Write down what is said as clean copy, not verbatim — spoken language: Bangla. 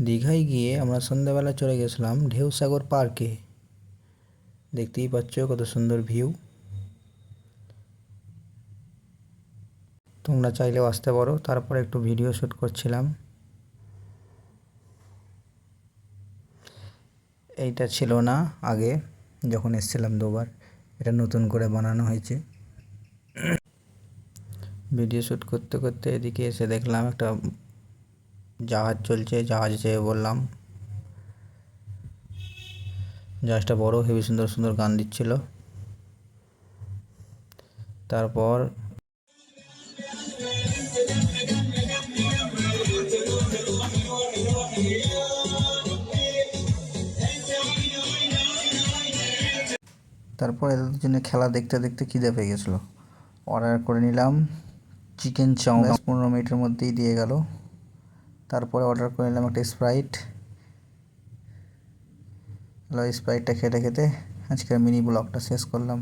দীঘায় গিয়ে আমরা সন্ধ্যাবেলা চলে গেছিলাম ঢেউসাগর পার্কে। দেখতেই পাচ্ছ কত সুন্দর ভিউ। তোমরা চাইলেও আসতে পারো। তারপরে একটু ভিডিও শ্যুট করছিলাম। এইটা ছিল না আগে যখন এসেছিলাম দুবার, এটা নতুন করে বানানো হয়েছে। ভিডিও শ্যুট করতে করতে এদিকে এসে দেখলাম একটা জাহাজ চলছে, জাহাজে চেপে বললাম। জাহাজটা বড়, হেবি সুন্দর সুন্দর গান দিচ্ছিল। তারপর এদের জন্য খেলা দেখতে দেখতে খিদে পেয়ে গেছিলো। অর্ডার করে নিলাম চিকেন চাউমিন, 15 মিনিটের মধ্যেই দিয়ে গেল। তারপরে অর্ডার করে নিলাম একটা স্প্রাইট। স্প্রাইটটা খেতে খেতে আজকের মিনি ব্লগটা শেষ করলাম।